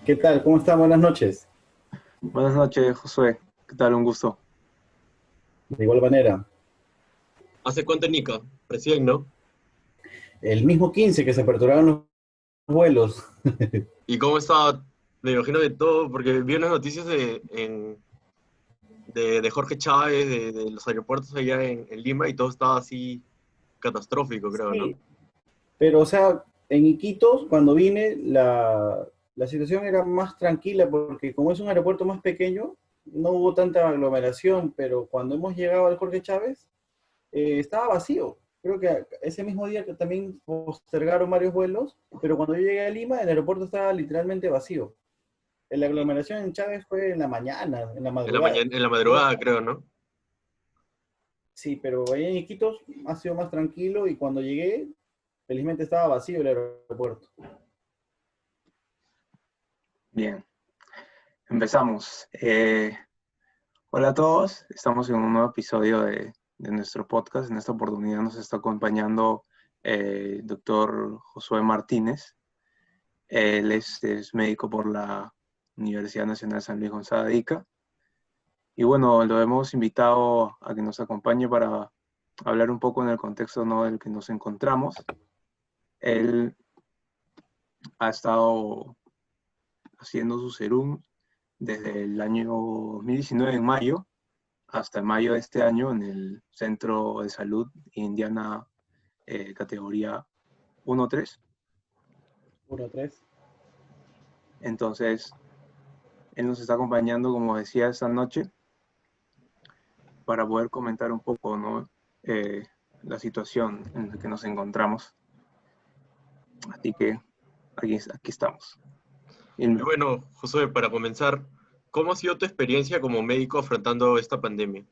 ¿Qué tal? ¿Cómo están? Buenas noches. Buenas noches, Josué. ¿Qué tal? Un gusto. De igual manera, ¿Hace cuánto, Nica? Recién, ¿no? el mismo 15 que se aperturaron los vuelos. ¿Y cómo estaba? Me imagino de todo, porque vi unas noticias de Jorge Chávez, de los aeropuertos allá en Lima, y todo estaba así catastrófico, creo, ¿no? Sí, pero o sea, en Iquitos, cuando vine, la situación era más tranquila porque como es un aeropuerto más pequeño, no hubo tanta aglomeración, pero cuando hemos llegado al Jorge Chávez, estaba vacío. Creo que ese mismo día que también postergaron varios vuelos, pero cuando yo llegué a Lima, el aeropuerto estaba literalmente vacío. La Y aglomeración en Chávez fue en la mañana, en la en la madrugada. mañana, en la madrugada, creo, ¿no? Sí, pero ahí en Iquitos ha sido más tranquilo y cuando llegué, felizmente estaba vacío el aeropuerto. Bien, empezamos. Hola a todos, estamos en un nuevo episodio de nuestro podcast. En esta oportunidad nos está acompañando el doctor Josué Martínez. Él es médico por la Universidad Nacional San Luis Gonzaga de Ica. Y bueno, lo hemos invitado a que nos acompañe para hablar un poco en el contexto, ¿no?, del que nos encontramos. Él ha estado haciendo su serum desde el año 2019, en mayo, hasta mayo de este año, en el Centro de Salud Indiana, categoría 1-3. 1-3. Entonces, él nos está acompañando, como decía, esta noche para poder comentar un poco, ¿no?, eh, la situación en la que nos encontramos. Así que aquí estamos. Y bueno, Josué, para comenzar, ¿cómo ha sido tu experiencia como médico afrontando esta pandemia?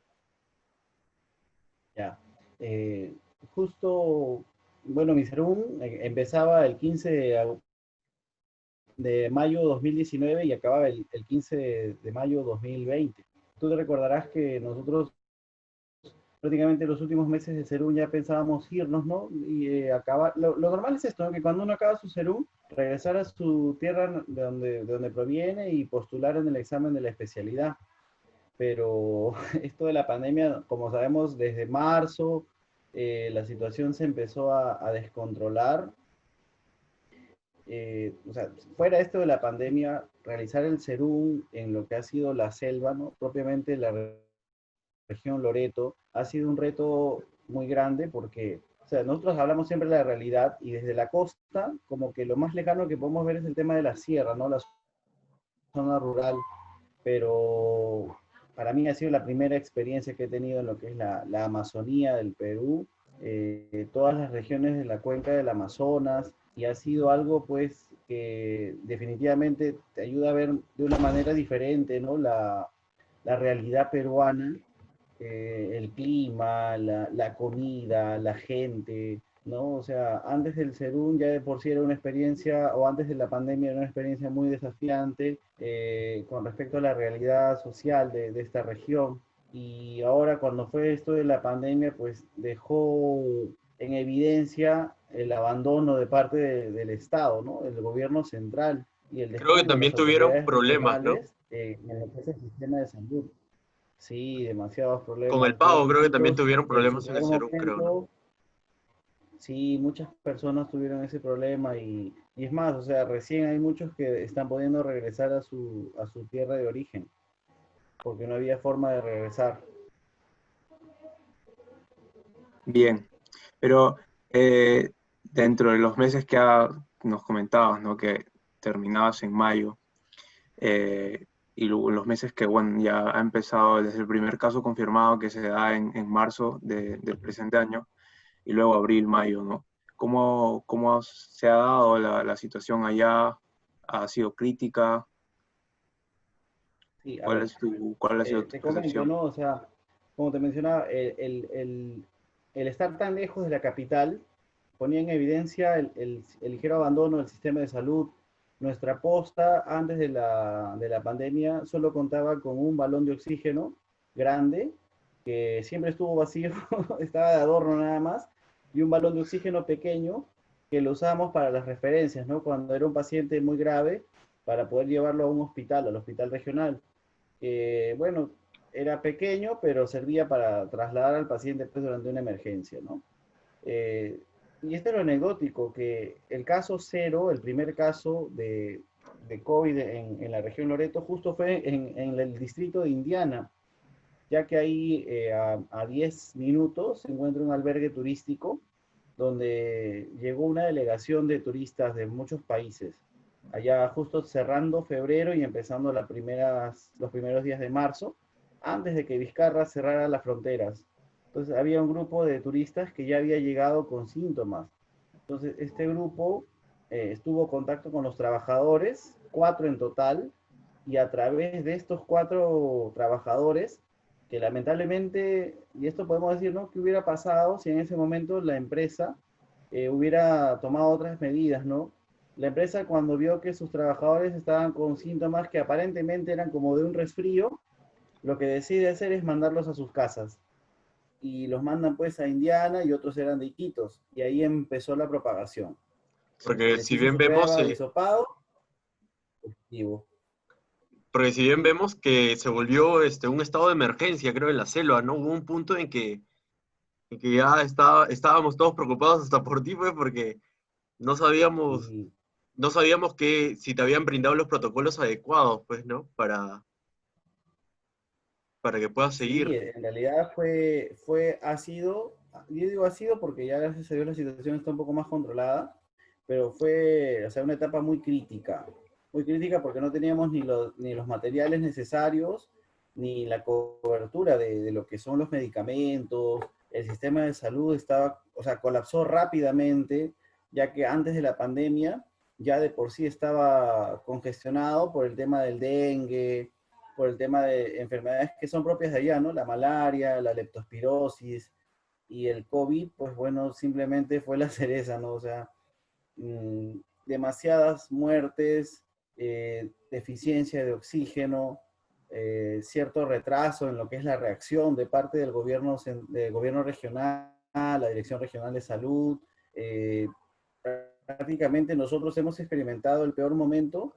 Ya. Eh, Justo, bueno, mi serum empezaba el 15 de mayo 2019 y acababa el 15 de mayo 2020. Tú te recordarás que nosotros prácticamente los últimos meses de Serum ya pensábamos irnos, ¿no? Y acabar. Lo normal es esto, ¿no? Que cuando uno acaba su Serum, regresar a su tierra de donde proviene y postular en el examen de la especialidad. Pero esto de la pandemia, como sabemos, desde marzo la situación se empezó a descontrolar. O sea, fuera esto de la pandemia, realizar el Serum en lo que ha sido la selva, ¿no? Propiamente la región Loreto, ha sido un reto muy grande porque, o sea, nosotros hablamos siempre de la realidad y desde la costa, como que lo más lejano que podemos ver es el tema de la sierra, ¿no? La zona rural, pero para mí ha sido la primera experiencia que he tenido en lo que es la Amazonía del Perú, todas las regiones de la cuenca del Amazonas, y ha sido algo pues que definitivamente te ayuda a ver de una manera diferente, ¿no? La realidad peruana, el clima, la comida, la gente, ¿no? O sea, antes del Serum ya de por sí era una experiencia, o antes de la pandemia era una experiencia muy desafiante con respecto a la realidad social de esta región. Y ahora cuando fue esto de la pandemia, pues dejó en evidencia el abandono de parte del Estado, ¿no? El gobierno central y el Creo que descuido de también las tuvieron autoridades problemas, ¿no? regionales en lo que es el sistema de salud. Sí, demasiados Con el problemas. Yo pago aquí creo que también Iquitos, tuvieron en su problemas en el primer Serum, creo, ¿no? momento, sí, muchas personas tuvieron ese problema y es más, o sea, recién hay muchos que están pudiendo regresar a su tierra de origen, porque no había forma de regresar. Bien, pero dentro de los meses que nos comentabas, ¿no?, que terminabas en mayo, y luego los meses que, bueno, ya ha empezado desde el primer caso confirmado que se da en marzo del presente año, y luego abril, mayo, ¿no? ¿Cómo se ha dado la situación allá? ¿Ha sido crítica? Sí, a ver, ¿Cuál ha sido tu te comento, percepción? ¿no? O sea, como te mencionaba, el estar tan lejos de la capital ponía en evidencia el ligero abandono del sistema de salud. Nuestra posta antes de la pandemia solo contaba con un balón de oxígeno grande, que siempre estuvo vacío, estaba de adorno nada más, y un balón de oxígeno pequeño que lo usábamos para las referencias, ¿no? Cuando era un paciente muy grave, para poder llevarlo a un hospital, al hospital regional. Bueno, era pequeño, pero servía para trasladar al paciente pues, durante una emergencia, ¿no? Eh, y esto es lo anecdótico, que el caso cero, el primer caso de COVID en la región Loreto, justo fue en el distrito de Indiana, ya que ahí a 10 minutos se encuentra un albergue turístico donde llegó una delegación de turistas de muchos países, allá justo cerrando febrero y empezando los primeros días de marzo, antes de que Vizcarra cerrara las fronteras. Entonces había un grupo de turistas que ya había llegado con síntomas. Entonces este grupo estuvo en contacto con los trabajadores, 4 en total, y a través de estos 4 trabajadores, que lamentablemente, y esto podemos decir, ¿no? ¿Qué hubiera pasado si en ese momento la empresa hubiera tomado otras medidas, ¿no? La empresa cuando vio que sus trabajadores estaban con síntomas que aparentemente eran como de un resfrío, lo que decide hacer es mandarlos a sus casas. Y los mandan pues a Indiana y otros eran de Iquitos. Y ahí empezó la propagación. Porque Les si hizo bien su vemos, prueba de hisopado, positivo. porque si bien vemos que se volvió un estado de emergencia, creo, en la selva, ¿no? Hubo un punto en que ya estábamos todos preocupados hasta por ti, pues, porque no sabíamos, Y no sabíamos que si te habían brindado los protocolos adecuados, pues, ¿no? Para que puedas sí, seguir. en realidad ha sido, yo digo ha sido porque ya gracias a Dios la situación está un poco más controlada, pero fue, o sea, una etapa muy crítica porque no teníamos ni los materiales necesarios, ni la cobertura de lo que son los medicamentos, el sistema de salud estaba, o sea, colapsó rápidamente, ya que antes de la pandemia ya de por sí estaba congestionado por el tema del dengue, por el tema de enfermedades que son propias de allá, ¿no? La malaria, la leptospirosis y el COVID, pues bueno, simplemente fue la cereza, ¿no? O sea, mmm, demasiadas muertes, deficiencia de oxígeno, cierto retraso en lo que es la reacción de parte del gobierno regional, la Dirección Regional de Salud. Eh, Prácticamente nosotros hemos experimentado el peor momento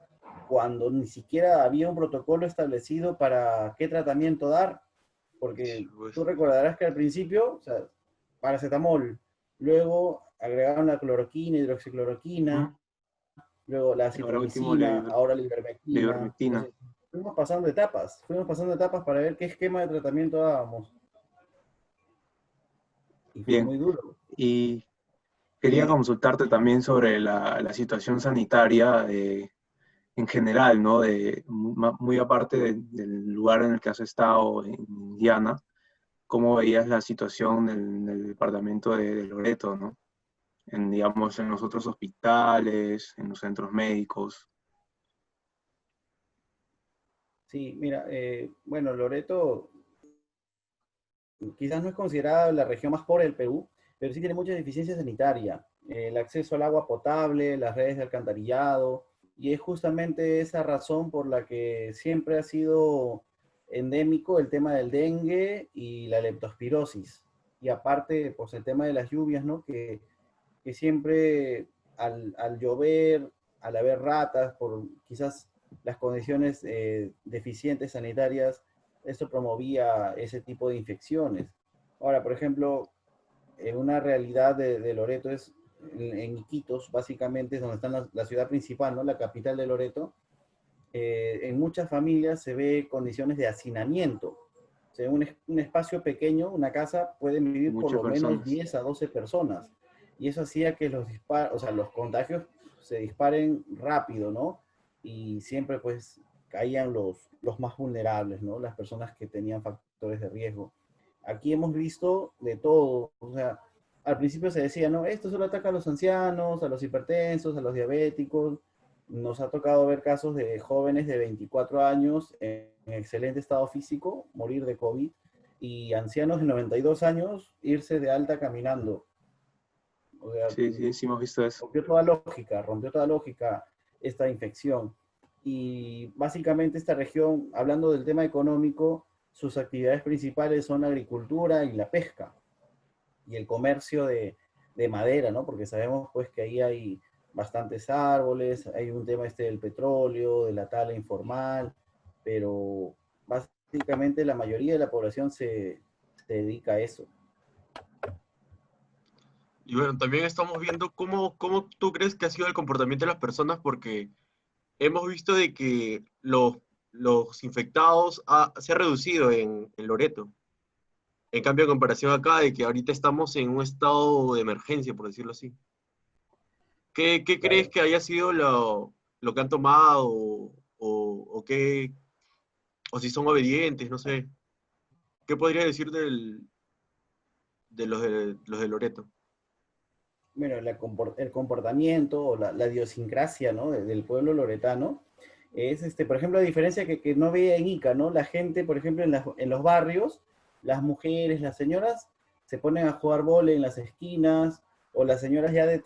cuando ni siquiera había un protocolo establecido para qué tratamiento dar, Sí, porque pues. tú recordarás que al principio, o sea, paracetamol, luego agregaron la cloroquina, Ujú. hidroxicloroquina, luego la Y ahora último, la citromicina, ahora la la ivermectina. ivermectina. Entonces, fuimos pasando etapas para ver qué esquema de tratamiento dábamos, y fue Bien. muy duro. Y quería consultarte también sobre la situación sanitaria en general, ¿no? Muy aparte del lugar en el que has estado, en Indiana, ¿cómo veías la situación en el departamento de Loreto, ¿no? Digamos, en los otros hospitales, en los centros médicos. Sí, mira, bueno, Loreto quizás no es considerada la región más pobre del Perú, pero sí tiene mucha deficiencia sanitaria. El acceso al agua potable, las redes de alcantarillado, y es justamente esa razón por la que siempre ha sido endémico el tema del dengue y la leptospirosis. Y aparte, pues el tema de las lluvias, ¿no? Que siempre al llover, al haber ratas, por quizás las condiciones deficientes sanitarias, esto promovía ese tipo de infecciones. Ahora, por ejemplo, una realidad de Loreto es en Iquitos, básicamente es donde está la ciudad principal, ¿no? La capital de Loreto. En muchas familias se ve condiciones de hacinamiento. O sea, un espacio pequeño, una casa, pueden vivir por Muchas lo menos personas. 10 a 12 personas. Y eso hacía que o sea, los contagios se disparen rápido, ¿no? Y siempre pues caían los más vulnerables, ¿no? Las personas que tenían factores de riesgo. Aquí hemos visto de todo, o sea, al principio se decía, no, esto solo ataca a los ancianos, a los hipertensos, a los diabéticos. Nos ha tocado ver casos de jóvenes de 24 años en excelente estado físico morir de COVID y ancianos de 92 años irse de alta caminando. O sea, Sí, sí, sí hemos visto eso. rompió toda lógica esta infección. Y básicamente esta región, hablando del tema económico, sus actividades principales son la agricultura y la pesca y el comercio de madera, ¿no? Porque sabemos pues que ahí hay bastantes árboles, hay un tema del petróleo, de la tala informal, pero básicamente la mayoría de la población se dedica a eso. Y bueno, también estamos viendo cómo tú crees que ha sido el comportamiento de las personas, porque hemos visto de que los infectados se ha reducido en Loreto. En cambio, en comparación acá, de que ahorita estamos en un estado de emergencia, por decirlo así. ¿Qué crees Claro. que haya sido lo que han tomado o qué, o si son obedientes, no sé? ¿Qué podrías decir de los de Loreto? Bueno, el comportamiento o la idiosincrasia, ¿no? Del pueblo loretano es, por ejemplo, la diferencia que no veía en Ica, ¿no? La gente, por ejemplo, en los barrios, las mujeres, las señoras, se ponen a jugar vóley en las esquinas, o las señoras ya de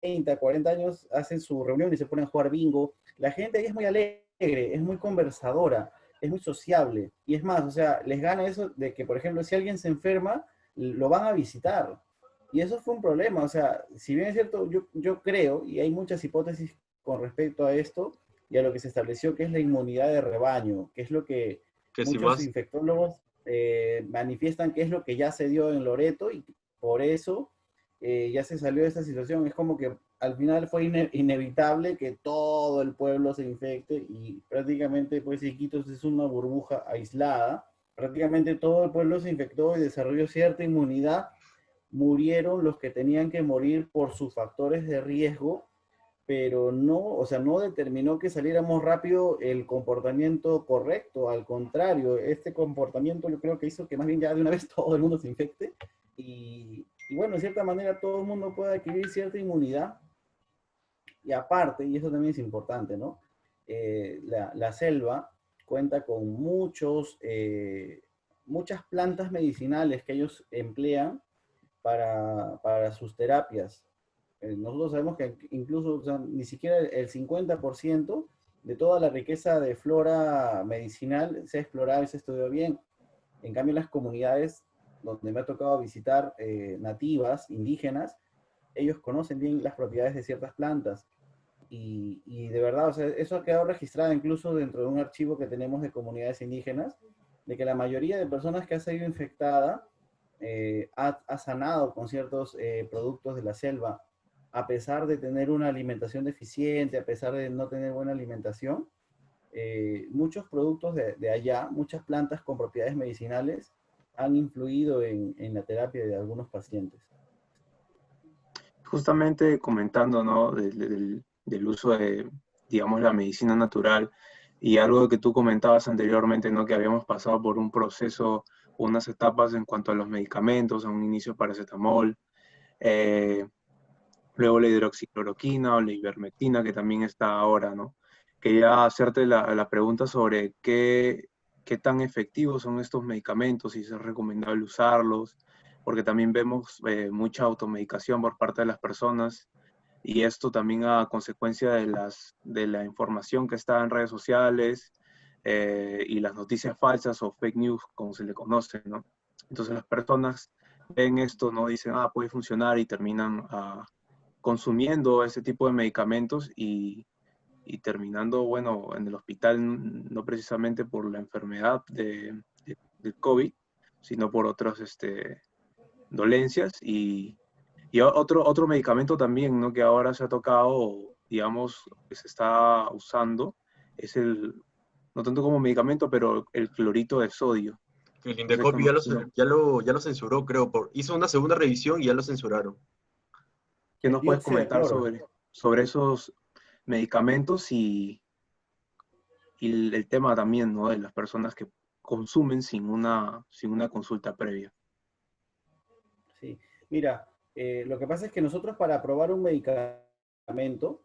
30, 40 años hacen su reunión y se ponen a jugar bingo. La gente ahí es muy alegre, es muy conversadora, es muy sociable. Y es más, o sea, les gana eso de que, por ejemplo, si alguien se enferma, lo van a visitar. Y eso fue un problema. O sea, si bien es cierto, yo creo, y hay muchas hipótesis con respecto a esto, y a lo que se estableció que es la inmunidad de rebaño, que es lo que Que si muchos más, infectólogos manifiestan que es lo que ya se dio en Loreto, y por eso ya se salió de esta situación. Es como que al final fue inevitable que todo el pueblo se infecte y prácticamente pues Iquitos es una burbuja aislada. Prácticamente todo el pueblo se infectó y desarrolló cierta inmunidad. Murieron los que tenían que morir por sus factores de riesgo, pero no, o sea, no determinó que saliéramos rápido el comportamiento correcto. Al contrario, este comportamiento yo creo que hizo que más bien ya de una vez todo el mundo se infecte y bueno, de cierta manera todo el mundo puede adquirir cierta inmunidad. Y aparte, y eso también es importante, ¿no? La selva cuenta con muchas plantas medicinales que ellos emplean para sus terapias. Nosotros sabemos que incluso, o sea, ni siquiera el 50% de toda la riqueza de flora medicinal se ha explorado y se ha estudiado bien. En cambio, las comunidades donde me ha tocado visitar nativas, indígenas, ellos conocen bien las propiedades de ciertas plantas. Y de verdad, o sea, eso ha quedado registrado incluso dentro de un archivo que tenemos de comunidades indígenas, de que la mayoría de personas que ha sido infectada ha sanado con ciertos productos de la selva, a pesar de tener una alimentación deficiente, a pesar de no tener buena alimentación. Muchos productos de allá, muchas plantas con propiedades medicinales, han influido en la terapia de algunos pacientes. Justamente comentando, ¿no? Del uso de, digamos, la medicina natural y algo que tú comentabas anteriormente, ¿no? Que habíamos pasado por un proceso, unas etapas en cuanto a los medicamentos, a un inicio paracetamol, eh, luego la hidroxicloroquina o la ivermectina, que también está ahora, ¿no? Quería hacerte la pregunta sobre qué tan efectivos son estos medicamentos, si es recomendable usarlos, porque también vemos mucha automedicación por parte de las personas y esto también a consecuencia de la información que está en redes sociales y las noticias falsas o fake news, como se le conoce, ¿no? Entonces las personas ven esto, no dicen, puede funcionar y terminan consumiendo ese tipo de medicamentos y terminando, bueno, en el hospital, no precisamente por la enfermedad del COVID, sino por otras dolencias y otro medicamento también, ¿no? Que ahora se ha tocado, digamos, que se está usando, es no tanto como medicamento, pero el clorito de sodio. que el No sé Indecopi cómo, ya lo censuró, creo, hizo una segunda revisión y ya lo censuraron. ¿qué El nos puedes dióxido de comentar cloro. sobre esos medicamentos y el tema también, ¿no? De las personas que consumen sin una consulta previa? Sí, mira, lo que pasa es que nosotros para aprobar un medicamento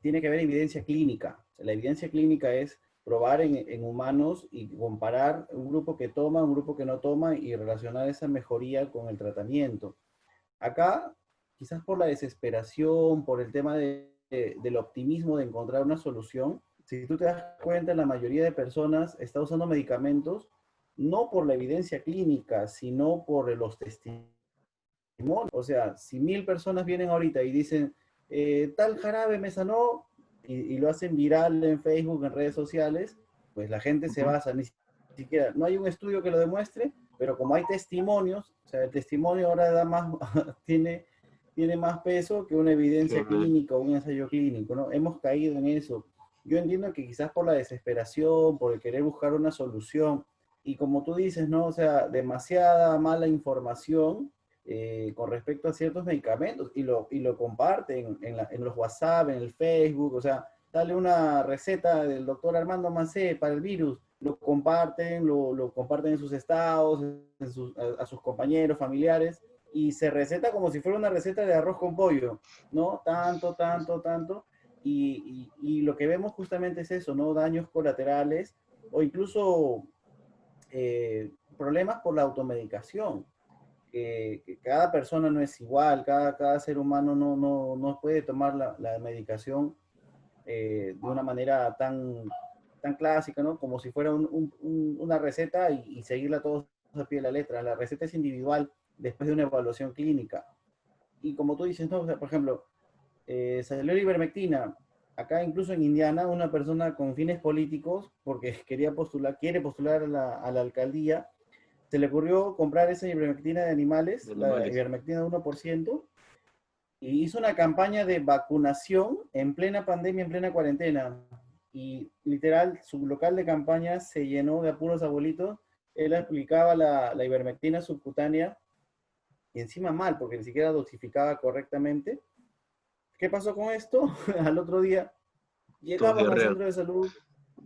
tiene que haber evidencia clínica. La evidencia clínica es probar en humanos y comparar un grupo que toma, un grupo que no toma y relacionar esa mejoría con el tratamiento. Acá, quizás por la desesperación, por el tema del optimismo de encontrar una solución, si tú te das cuenta, la mayoría de personas está usando medicamentos no por la evidencia clínica, sino por los testimonios O sea, si 1000 personas vienen ahorita y dicen, tal jarabe me sanó, y lo hacen viral en Facebook, en redes sociales, pues la gente se basa, ni siquiera, no hay un estudio que lo demuestre, pero como hay testimonios, o sea, el testimonio ahora da más, tiene más peso que una evidencia clínica o un ensayo clínico, ¿no? Hemos caído en eso. Yo entiendo que quizás por la desesperación, por el querer buscar una solución, y como tú dices, ¿no? O sea, demasiada mala información con respecto a ciertos medicamentos y lo comparten en los WhatsApp, en el Facebook, o sea, dale una receta del doctor Armando Mancé para el virus, lo comparten en sus estados, a sus compañeros, familiares, y se receta como si fuera una receta de arroz con pollo, ¿no? Tanto, tanto, tanto. Y lo que vemos justamente es eso, ¿no? Daños colaterales o incluso problemas por la automedicación. Que cada persona no es igual, cada ser humano no puede tomar la medicación de una manera tan clásica, ¿no? Como si fuera una receta y seguirla todos a pie de la letra. La receta es individual después de una evaluación clínica. Y como tú dices, ¿no? O sea, por ejemplo, salió la ivermectina. Acá incluso en Indiana, una persona con fines políticos, porque quiere postular a la alcaldía, se le ocurrió comprar esa ivermectina de animales, la ivermectina de 1%, y hizo una campaña de vacunación en plena pandemia, en plena cuarentena. Y literal, su local de campaña se llenó de apuros abuelitos. Él aplicaba la ivermectina subcutánea y encima mal, porque ni siquiera dosificaba correctamente. ¿Qué pasó con esto? Al otro día llegaban al centro de salud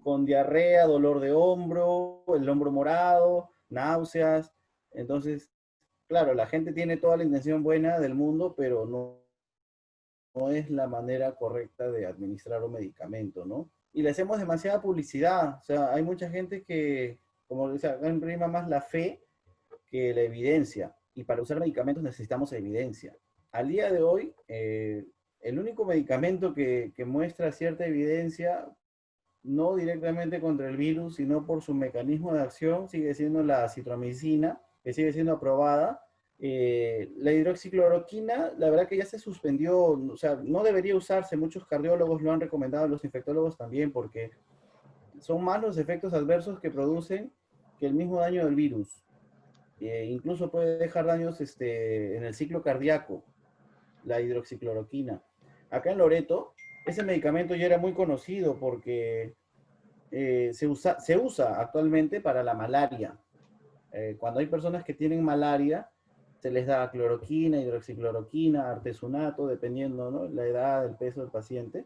con diarrea, dolor de hombro, el hombro morado, náuseas. Entonces, claro, la gente tiene toda la intención buena del mundo, pero no es la manera correcta de administrar un medicamento, ¿no? Y le hacemos demasiada publicidad. O sea, hay mucha gente que, como decía, imprima más la fe que la evidencia. Y para usar medicamentos necesitamos evidencia. Al día de hoy, el único medicamento que muestra cierta evidencia, no directamente contra el virus, sino por su mecanismo de acción, sigue siendo la citromicina, que sigue siendo aprobada. La hidroxicloroquina, la verdad que ya se suspendió, o sea, no debería usarse, muchos cardiólogos lo han recomendado, los infectólogos también, porque son más los efectos adversos que producen que el mismo daño del virus. Incluso puede dejar daños en el ciclo cardíaco, la hidroxicloroquina. Acá en Loreto, ese medicamento ya era muy conocido porque se usa actualmente para la malaria. Cuando hay personas que tienen malaria, se les da cloroquina, hidroxicloroquina, artesunato, dependiendo, ¿no?, la edad, el peso del paciente.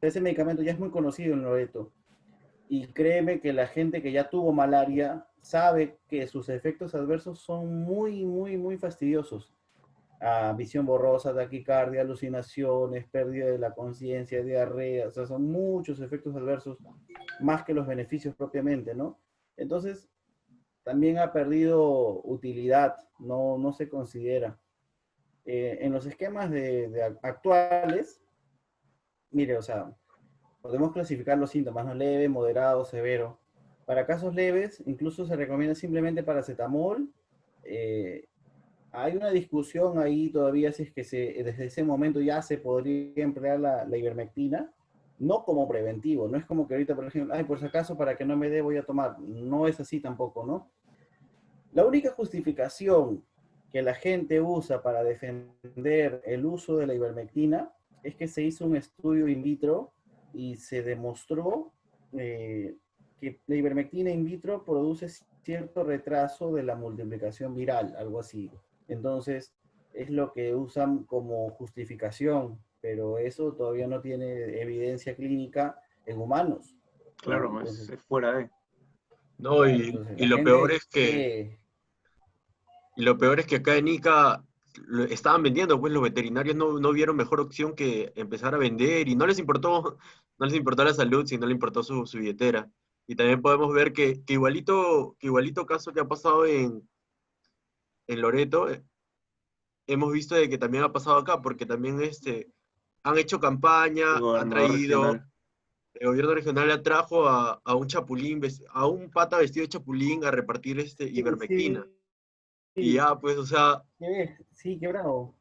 Ese medicamento ya es muy conocido en Loreto. Y créeme que la gente que ya tuvo malaria sabe que sus efectos adversos son muy, muy, muy fastidiosos. Visión borrosa, taquicardia, alucinaciones, pérdida de la conciencia, diarrea, o sea, son muchos efectos adversos, más que los beneficios propiamente, ¿no? Entonces, también ha perdido utilidad, no se considera. En los esquemas actuales, mire, o sea, podemos clasificar los síntomas, ¿no? Leve, moderado, severo. Para casos leves, incluso se recomienda simplemente paracetamol. Hay una discusión ahí todavía si es que desde ese momento ya se podría emplear la ivermectina, no como preventivo, no es como que ahorita, por ejemplo, ay, por si acaso, para que no me dé, voy a tomar. No es así tampoco, ¿no? La única justificación que la gente usa para defender el uso de la ivermectina es que se hizo un estudio in vitro y se demostró que la ivermectina in vitro produce cierto retraso de la multiplicación viral, algo así. Entonces, es lo que usan como justificación, pero eso todavía no tiene evidencia clínica en humanos. Claro, ¿no? Entonces, es fuera de... No, claro, entonces, la gente y lo peor es que acá en Ica estaban vendiendo, pues los veterinarios no vieron mejor opción que empezar a vender y no les importó la salud, sino le importó su billetera. Y también podemos ver que igualito caso que ha pasado en Loreto, hemos visto de que también ha pasado acá, porque también han hecho El campaña, han gobernador traído, regional. el gobierno regional le trajo a un chapulín, a un pata vestido de chapulín a repartir sí, ivermectina. y ya, pues, o sea, Sí, qué bravo.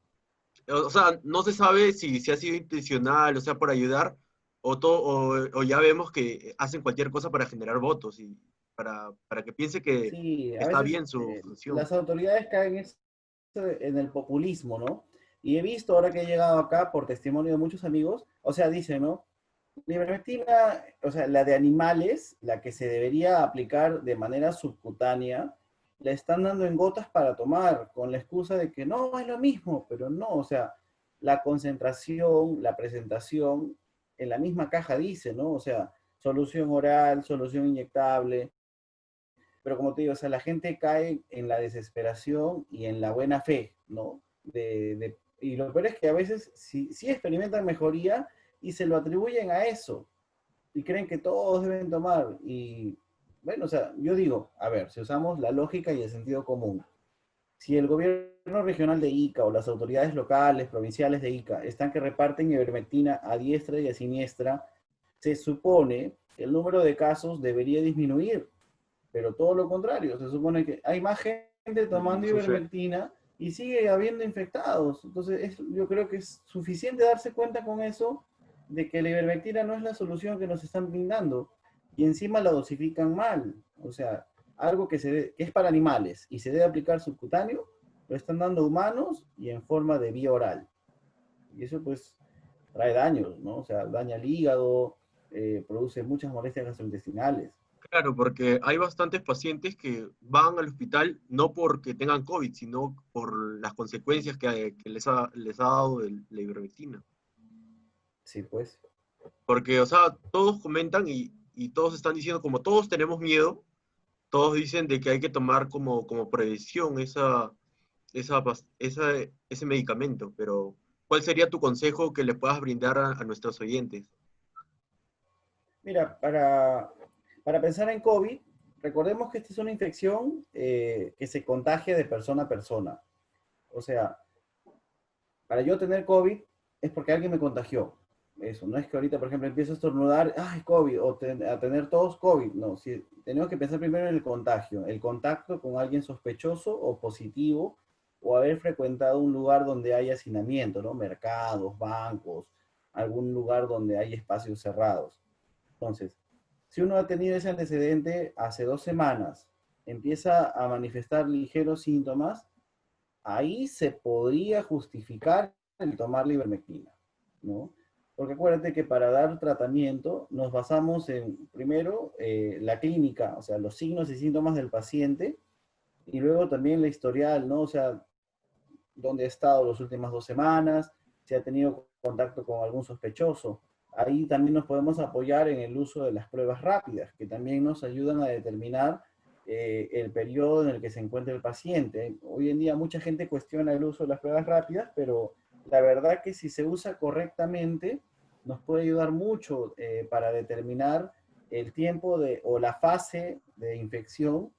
no se sabe si ha sido intencional, o sea, por ayudar, o ya vemos que hacen cualquier cosa para generar votos y para que piense que Sí, a está veces bien su función. las autoridades caen en el populismo, ¿no? Y he visto ahora que he llegado acá por testimonio de muchos amigos, o sea, dicen, ¿no? La ivermectina, o sea, la de animales, la que se debería aplicar de manera subcutánea, la están dando en gotas para tomar, con la excusa de que no, es lo mismo, pero no, o sea, la concentración, la presentación, en la misma caja dice, ¿no? O sea, solución oral, solución inyectable, pero como te digo, o sea, la gente cae en la desesperación y en la buena fe, ¿no? Y lo peor es que a veces sí experimentan mejoría y se lo atribuyen a eso y creen que todos deben tomar. Y bueno, o sea, yo digo, a ver, si usamos la lógica y el sentido común, si el gobierno regional de Ica o las autoridades locales, provinciales de Ica están que reparten ivermectina a diestra y a siniestra, se supone que el número de casos debería disminuir, pero todo lo contrario, se supone que hay más gente No tomando sucede. ivermectina y sigue habiendo infectados. Entonces, yo creo que es suficiente darse cuenta con eso de que la ivermectina no es la solución que nos están brindando y encima la dosifican mal. O sea, algo que es para animales y se debe aplicar subcutáneo, lo están dando a humanos y en forma de vía oral. Y eso pues trae daños, ¿no? O sea, daña el hígado, produce muchas molestias gastrointestinales. Claro, porque hay bastantes pacientes que van al hospital no porque tengan COVID, sino por las consecuencias que les ha dado la ivermectina. Sí, pues. Porque, o sea, todos comentan y todos están diciendo, como todos tenemos miedo, todos dicen de que hay que tomar como prevención ese medicamento, pero ¿cuál sería tu consejo que le puedas brindar a nuestros oyentes? Mira, para pensar en COVID, recordemos que esta es una infección que se contagia de persona a persona. O sea, para yo tener COVID es porque alguien me contagió. Eso, no es que ahorita, por ejemplo, empiezo a estornudar, ay, COVID, a tener todos COVID. No, sí, tenemos que pensar primero en el contagio, el contacto con alguien sospechoso o positivo, o haber frecuentado un lugar donde hay hacinamiento, ¿no? Mercados, bancos, algún lugar donde hay espacios cerrados. Entonces, si uno ha tenido ese antecedente hace 2 semanas, empieza a manifestar ligeros síntomas, ahí se podría justificar el tomar la ivermectina, ¿no? Porque acuérdate que para dar tratamiento nos basamos en, primero, la clínica, o sea, los signos y síntomas del paciente, y luego también la historial, ¿no? O sea, dónde ha estado las últimas 2 semanas, si ha tenido contacto con algún sospechoso. Ahí también nos podemos apoyar en el uso de las pruebas rápidas, que también nos ayudan a determinar el periodo en el que se encuentra el paciente. Hoy en día mucha gente cuestiona el uso de las pruebas rápidas, pero la verdad que si se usa correctamente, nos puede ayudar mucho para determinar el tiempo o la fase de infección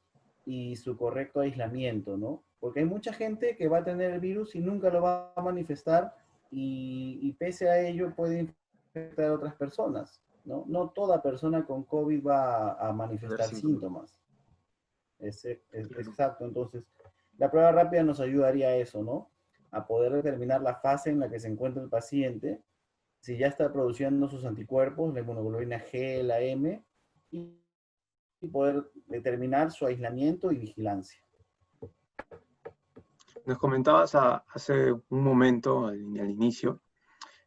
y su correcto aislamiento, ¿no? Porque hay mucha gente que va a tener el virus y nunca lo va a manifestar y pese a ello puede infectar a otras personas, ¿no? No toda persona con COVID va a Tener manifestar síntomas. síntomas. Claro. Exacto, entonces la prueba rápida nos ayudaría a eso, ¿no? A poder determinar la fase en la que se encuentra el paciente, si ya está produciendo sus anticuerpos, la inmunoglobulina G, la M, y poder determinar su aislamiento y vigilancia. Nos comentabas hace un momento, al inicio,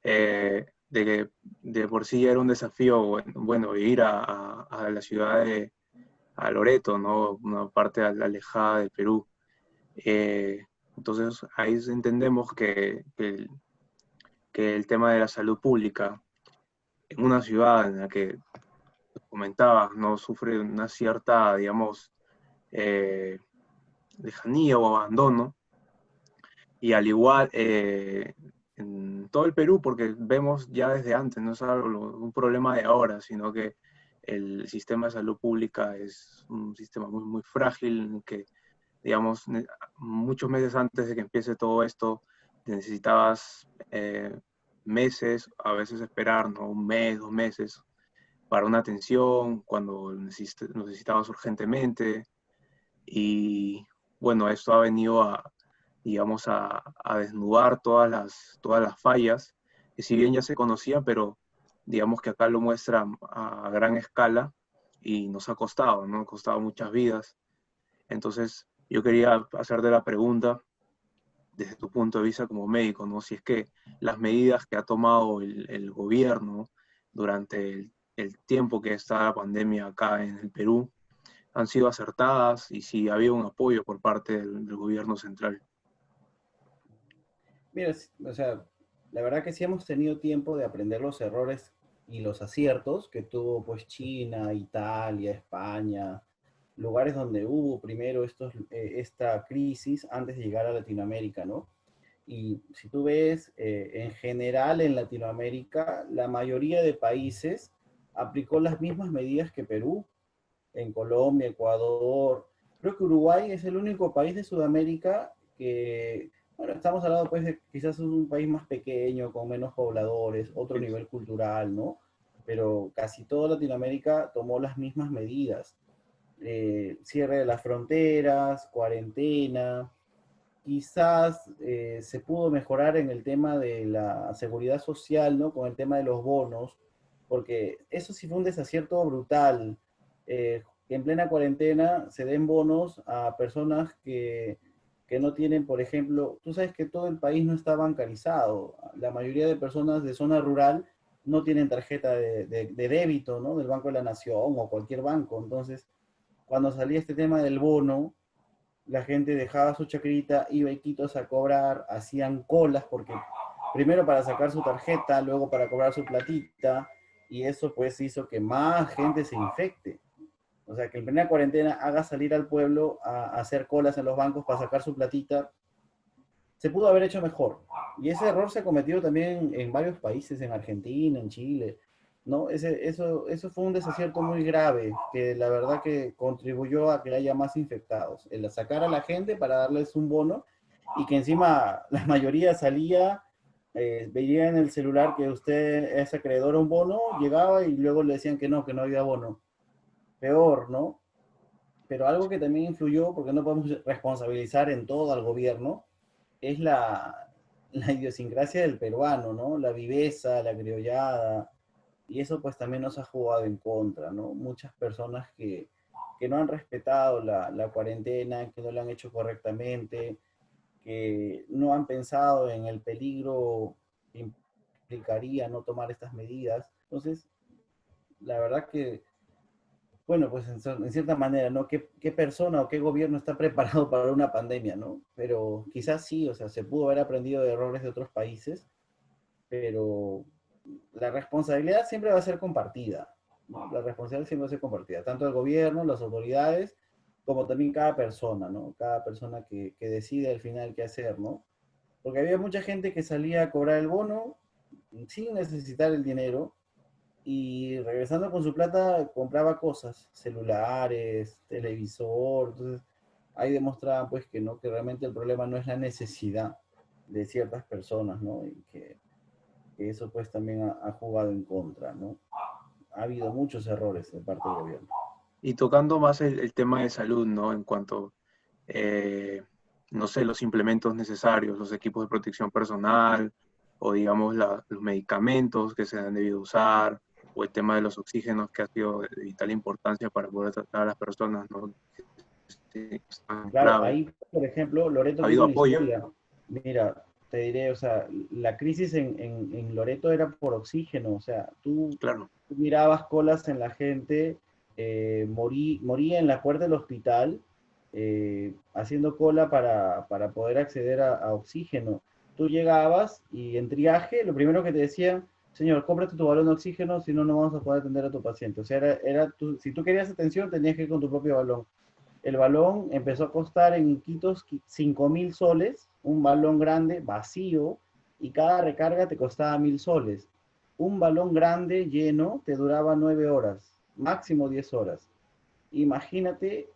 de que de por sí era un desafío, bueno, ir a la ciudad a Loreto, ¿no? Una parte alejada del Perú. Eh, entonces, ahí entendemos que el tema de la salud pública en una ciudad en la que comentabas, no sufre una cierta, digamos, eh, lejanía o abandono, y al igual en todo el Perú, porque vemos ya desde antes, no es algo, un problema de ahora, sino que el sistema de salud pública es un sistema muy, muy frágil, en que, digamos, muchos meses antes de que empiece todo esto, necesitabas meses, a veces esperar, ¿no? Un mes, 2 meses, para una atención, cuando necesitabas urgentemente, y bueno, esto ha venido digamos, a desnudar todas las fallas, que si bien ya se conocían, pero digamos que acá lo muestra a gran escala y nos ha costado, ¿no? Ha costado muchas vidas. Entonces, yo quería hacerte la pregunta, desde tu punto de vista como médico, ¿no? Si es que las medidas que ha tomado el gobierno durante el tiempo que está la pandemia acá en el Perú han sido acertadas y si había un apoyo por parte del gobierno central. Mira, o sea, la verdad que sí hemos tenido tiempo de aprender los errores y los aciertos que tuvo pues China, Italia, España, lugares donde hubo primero esta crisis antes de llegar a Latinoamérica, ¿no? Y si tú ves, en general en Latinoamérica, la mayoría de países aplicó las mismas medidas que Perú, en Colombia, Ecuador. Creo que Uruguay es el único país de Sudamérica que, bueno, estamos hablando pues de quizás un país más pequeño, con menos pobladores, otro Sí. nivel cultural, ¿no? Pero casi toda Latinoamérica tomó las mismas medidas. Cierre de las fronteras, cuarentena, quizás se pudo mejorar en el tema de la seguridad social, ¿no? Con el tema de los bonos, porque eso sí fue un desacierto brutal. Que en plena cuarentena se den bonos a personas que no tienen, por ejemplo, tú sabes que todo el país no está bancarizado. La mayoría de personas de zona rural no tienen tarjeta de débito, ¿no? Del Banco de la Nación o cualquier banco. Entonces, cuando salía este tema del bono, la gente dejaba su chacrita, iba a Iquitos a cobrar, hacían colas, porque primero para sacar su tarjeta, luego para cobrar su platita, y eso pues hizo que más gente se infecte. O sea, que en plena cuarentena haga salir al pueblo a hacer colas en los bancos para sacar su platita, se pudo haber hecho mejor. Y ese error se ha cometido también en varios países, en Argentina, en Chile, ¿no? Eso fue un desacierto muy grave, que la verdad que contribuyó a que haya más infectados. El sacar a la gente para darles un bono y que encima la mayoría salía, veía en el celular que usted es acreedor a un bono, llegaba y luego le decían que no había bono. Peor, ¿no? Pero algo que también influyó, porque no podemos responsabilizar en todo al gobierno, es la idiosincrasia del peruano, ¿no? La viveza, la criollada, y eso pues también nos ha jugado en contra, ¿no? Muchas personas que no han respetado la cuarentena, que no la han hecho correctamente, que no han pensado en el peligro que implicaría no tomar estas medidas. Entonces, la verdad que bueno, pues en cierta manera, ¿no? ¿Qué persona o qué gobierno está preparado para una pandemia, ¿no? Pero quizás sí, o sea, se pudo haber aprendido de errores de otros países, pero la responsabilidad siempre va a ser compartida, ¿no? La responsabilidad siempre va a ser compartida, tanto el gobierno, las autoridades, como también cada persona, ¿no? Cada persona que decide al final qué hacer, ¿no? Porque había mucha gente que salía a cobrar el bono sin necesitar el dinero, y regresando con su plata compraba cosas, celulares, televisor. Entonces ahí demostraba pues que no, que realmente el problema no es la necesidad de ciertas personas, ¿no? Y que eso pues también ha jugado en contra, ¿no? Ha habido muchos errores de parte del gobierno. Y tocando más el tema de salud, ¿no? En cuanto, eh, no sé, los implementos necesarios, los equipos de protección personal, o digamos los medicamentos que se han debido usar, o el tema de los oxígenos que ha sido de vital importancia para poder tratar a las personas, ¿no? Que están Claro, graves. ahí, por ejemplo, Loreto ¿Ha tiene habido una apoyo? historia. Mira, te diré, o sea, la crisis en Loreto era por oxígeno, o sea, Claro, tú mirabas colas en la gente, moría en la puerta del hospital, haciendo cola para poder acceder a oxígeno. Tú llegabas y en triaje, lo primero que te decían, señor, cómprate tu balón de oxígeno, si no, no vamos a poder atender a tu paciente. O sea, si tú querías atención, tenías que ir con tu propio balón. El balón empezó a costar en Iquitos 5.000 soles, un balón grande, vacío, y cada recarga te costaba 1.000 soles. Un balón grande lleno te duraba 9 horas, máximo 10 horas. Imagínate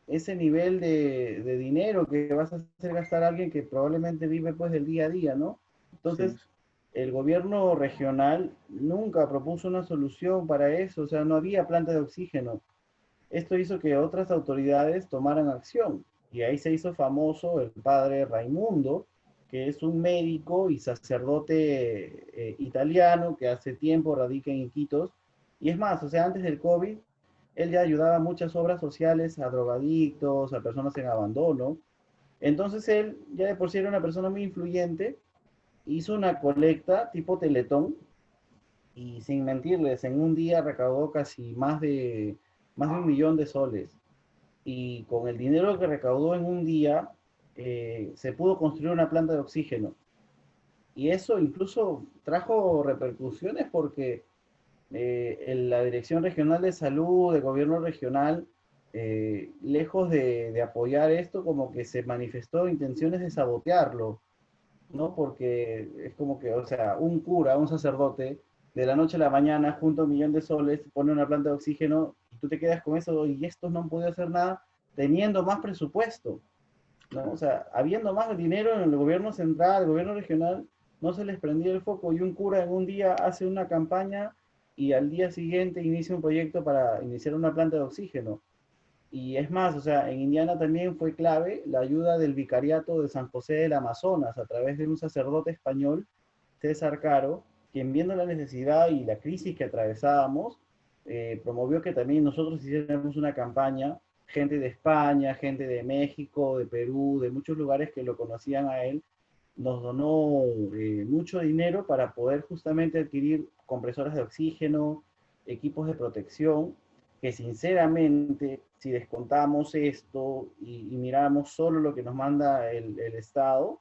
ese nivel de dinero que vas a hacer gastar a alguien que probablemente vive pues del día a día, ¿no? sí. Entonces, el gobierno regional nunca propuso una solución para eso, o sea, no había planta de oxígeno. Esto hizo que otras autoridades tomaran acción. Y ahí se hizo famoso el padre Raimundo, que es un médico y sacerdote italiano que hace tiempo radica en Iquitos. Y es más, o sea, antes del COVID, él ya ayudaba a muchas obras sociales a drogadictos, a personas en abandono. Entonces él, ya de por sí era una persona muy influyente, hizo una colecta tipo Teletón y sin mentirles, en un día recaudó casi más de 1 millón de soles. Y con el dinero que recaudó en un día, se pudo construir una planta de oxígeno. Y eso incluso trajo repercusiones porque en la Dirección Regional de Salud, de Gobierno Regional, lejos de apoyar esto, como que se manifestó intenciones de sabotearlo, ¿no? Porque es como que, o sea, un cura, un sacerdote, de la noche a la mañana, junto a 1 millón de soles, pone una planta de oxígeno y tú te quedas con eso y estos no han podido hacer nada teniendo más presupuesto, ¿no? O sea, habiendo más dinero en el gobierno central, el gobierno regional, no se les prendía el foco y un cura en un día hace una campaña y al día siguiente inicia un proyecto para iniciar una planta de oxígeno. Y es más, o sea, en Indiana también fue clave la ayuda del vicariato de San José del Amazonas a través de un sacerdote español, César Caro, quien viendo la necesidad y la crisis que atravesábamos, promovió que también nosotros hiciéramos una campaña, gente de España, gente de México, de Perú, de muchos lugares que lo conocían a él, nos donó mucho dinero para poder justamente adquirir compresoras de oxígeno, equipos de protección, que sinceramente, si descontamos esto y miramos solo lo que nos manda el Estado,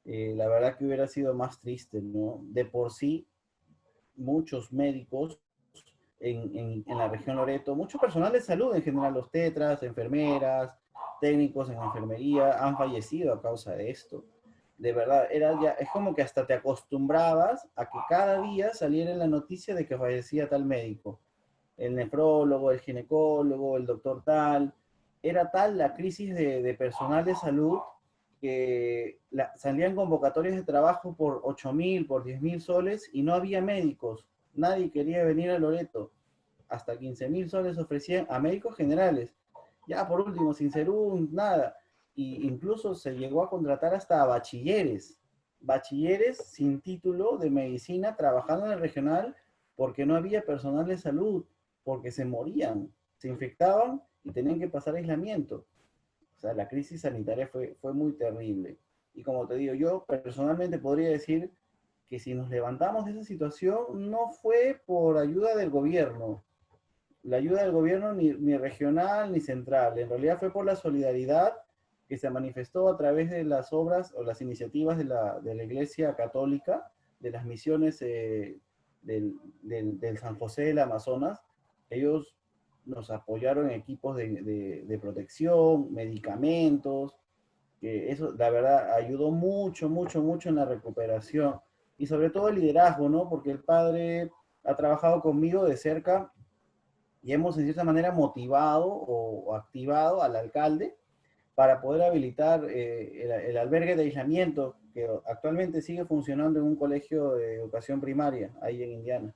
la verdad que hubiera sido más triste, ¿no? De por sí, muchos médicos en la región Loreto, mucho personal de salud en general, los tetras, enfermeras, técnicos en enfermería, han fallecido a causa de esto. De verdad, era ya, es como que hasta te acostumbrabas a que cada día saliera la noticia de que fallecía tal médico, el nefrólogo, el ginecólogo, el doctor tal. Era tal la crisis de personal de salud que salían convocatorias de trabajo por 8.000, por 10.000 soles y no había médicos. Nadie quería venir a Loreto. Hasta 15.000 soles ofrecían a médicos generales. Ya por último, sin ser nada. Y incluso se llegó a contratar hasta a bachilleres sin título de medicina trabajando en el regional porque no había personal de salud, porque se morían, se infectaban y tenían que pasar aislamiento. O sea, la crisis sanitaria fue muy terrible. Y como te digo, yo personalmente podría decir que si nos levantamos de esa situación no fue por ayuda del gobierno, la ayuda del gobierno ni regional ni central, en realidad fue por la solidaridad que se manifestó a través de las obras o las iniciativas de la Iglesia Católica, de las misiones del San José del Amazonas. Ellos nos apoyaron en equipos de protección, medicamentos, que eso la verdad ayudó mucho, mucho, mucho en la recuperación y sobre todo el liderazgo, ¿no? Porque el padre ha trabajado conmigo de cerca y hemos en cierta manera motivado o activado al alcalde para poder habilitar el albergue de aislamiento que actualmente sigue funcionando en un colegio de educación primaria ahí en Indiana.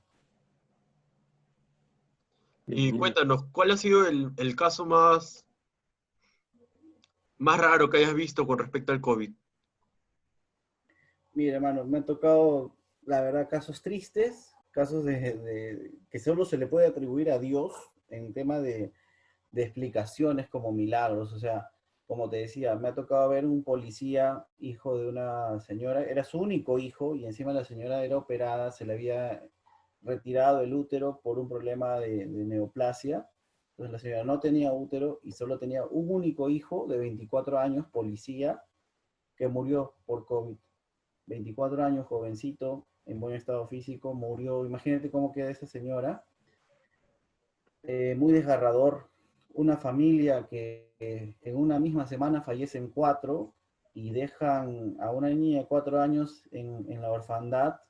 Y cuéntanos, ¿cuál ha sido el caso más raro que hayas visto con respecto al COVID? Mira, hermano, me han tocado, la verdad, casos tristes, casos que solo se le puede atribuir a Dios en tema de explicaciones como milagros. O sea, como te decía, me ha tocado ver un policía, hijo de una señora, era su único hijo y encima la señora era operada, se le había retirado el útero por un problema de neoplasia. Entonces la señora no tenía útero y solo tenía un único hijo de 24 años, policía, que murió por COVID. 24 años, jovencito, en buen estado físico, murió. Imagínate cómo queda esa señora. Muy desgarrador. Una familia que en una misma semana fallecen cuatro y dejan a una niña de 4 años en la orfandad.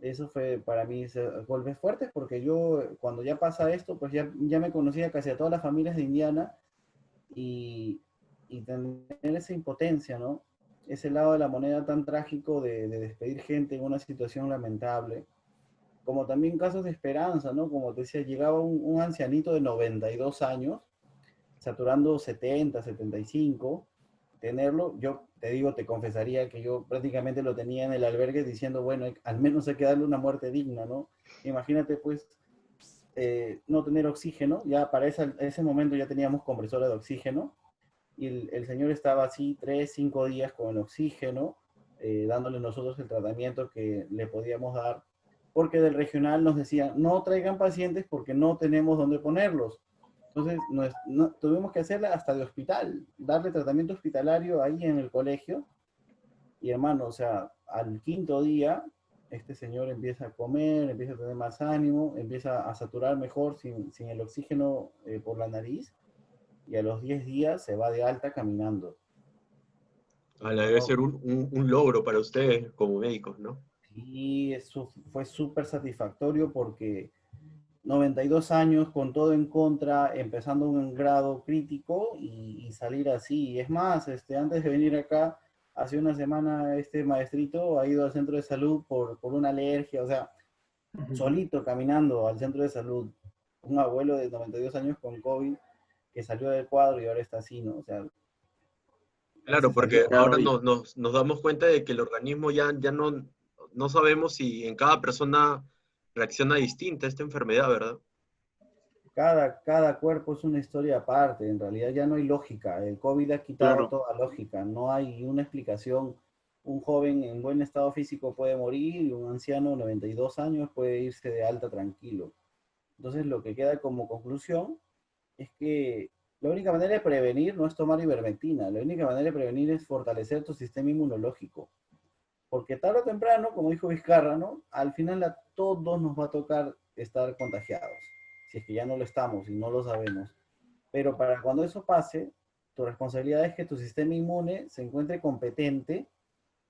Eso fue para mí golpes fuertes porque yo cuando ya pasa esto, pues ya me conocía casi a todas las familias de Indiana y tener esa impotencia, ¿no? Ese lado de la moneda tan trágico de despedir gente en una situación lamentable, como también casos de esperanza, ¿no? Como te decía, llegaba un ancianito de 92 años, saturando 70, 75, tenerlo, yo te digo, te confesaría que yo prácticamente lo tenía en el albergue diciendo, bueno, al menos hay que darle una muerte digna, ¿no? Imagínate, pues, no tener oxígeno, ya para ese momento ya teníamos compresora de oxígeno, y el señor estaba así 3, 5 días con el oxígeno, dándole nosotros el tratamiento que le podíamos dar, porque del regional nos decían, no traigan pacientes porque no tenemos dónde ponerlos. Entonces, tuvimos que hacerla hasta de hospital, darle tratamiento hospitalario ahí en el colegio. Y hermano, o sea, al quinto día, este señor empieza a comer, empieza a tener más ánimo, empieza a saturar mejor sin el oxígeno por la nariz. Y a los 10 días se va de alta caminando. Debe No, ser un logro para ustedes como médicos, ¿no? y eso fue súper satisfactorio porque 92 años con todo en contra, empezando un grado crítico y salir así. Es más, antes de venir acá, hace una semana este maestrito ha ido al centro de salud por una alergia, o sea, solito caminando al centro de salud. Un abuelo de 92 años con COVID que salió del cuadro y ahora está así, ¿no? O sea, Claro, se porque salió. ahora Claro, nos damos cuenta de que el organismo ya no sabemos si en cada persona reacciona distinta a esta enfermedad, ¿verdad? Cada cuerpo es una historia aparte, en realidad ya no hay lógica. El COVID ha quitado claro. toda lógica, no hay una explicación. Un joven en buen estado físico puede morir y un anciano de 92 años puede irse de alta tranquilo. Entonces lo que queda como conclusión es que la única manera de prevenir no es tomar ivermectina, la única manera de prevenir es fortalecer tu sistema inmunológico. Porque tarde o temprano, como dijo Vizcarra, ¿no? Al final a todos nos va a tocar estar contagiados, si es que ya no lo estamos y no lo sabemos. Pero para cuando eso pase, tu responsabilidad es que tu sistema inmune se encuentre competente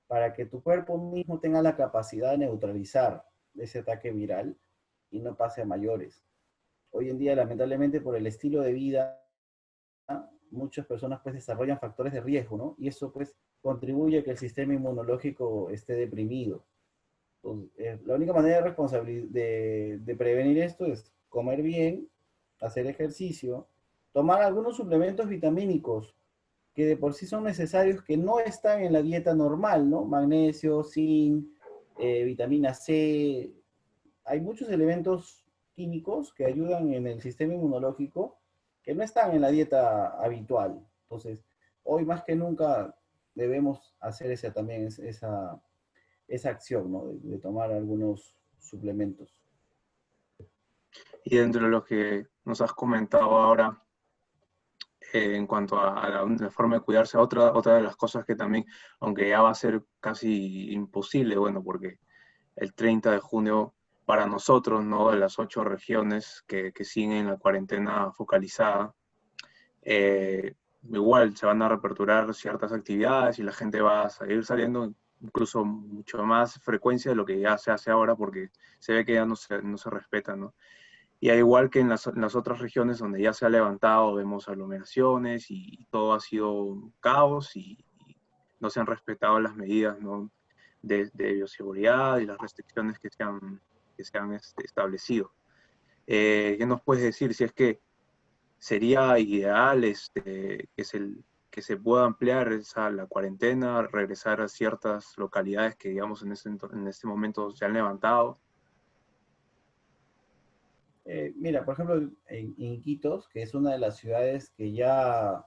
para que tu cuerpo mismo tenga la capacidad de neutralizar ese ataque viral y no pase a mayores. Hoy en día, lamentablemente, por el estilo de vida, muchas personas pues desarrollan factores de riesgo, ¿no? Y eso pues contribuye a que el sistema inmunológico esté deprimido. Entonces, la única manera de prevenir esto es comer bien, hacer ejercicio, tomar algunos suplementos vitamínicos que de por sí son necesarios, que no están en la dieta normal, ¿no? Magnesio, zinc, vitamina C. Hay muchos elementos químicos que ayudan en el sistema inmunológico que no están en la dieta habitual. Entonces, hoy más que nunca debemos hacer esa acción, ¿no? De tomar algunos suplementos. Y dentro de lo que nos has comentado ahora, en cuanto a la forma de cuidarse, otra de las cosas que también, aunque ya va a ser casi imposible, bueno, porque el 30 de junio para nosotros, ¿no? De las 8 regiones que siguen la cuarentena focalizada, igual se van a reaperturar ciertas actividades y la gente va a seguir saliendo incluso mucho más frecuencia de lo que ya se hace ahora porque se ve que ya no se respeta, ¿no? Y al igual que en las otras regiones donde ya se ha levantado, vemos aglomeraciones y todo ha sido caos y no se han respetado las medidas, ¿no? de bioseguridad y las restricciones que se han establecido. ¿Qué nos puedes decir si es que sería ideal que se pueda ampliar la cuarentena, regresar a ciertas localidades que, digamos, en este momento se han levantado? Mira, por ejemplo, en Iquitos, que es una de las ciudades que ya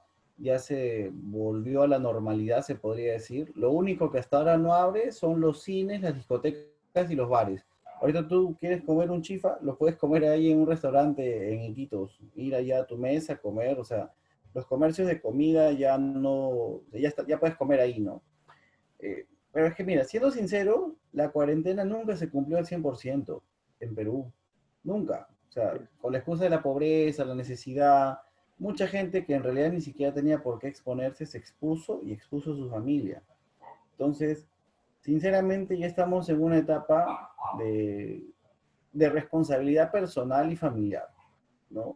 se volvió a la normalidad, se podría decir, lo único que hasta ahora no abre son los cines, las discotecas y los bares. Ahorita tú quieres comer un chifa, lo puedes comer ahí en un restaurante en Iquitos, ir allá a tu mesa, comer, o sea, los comercios de comida ya no, ya puedes comer ahí, ¿no? Pero es que mira, siendo sincero, la cuarentena nunca se cumplió al 100% en Perú. Nunca. O sea, con la excusa de la pobreza, la necesidad, mucha gente que en realidad ni siquiera tenía por qué exponerse se expuso y expuso a su familia. Entonces, sinceramente ya estamos en una etapa de responsabilidad personal y familiar, ¿no?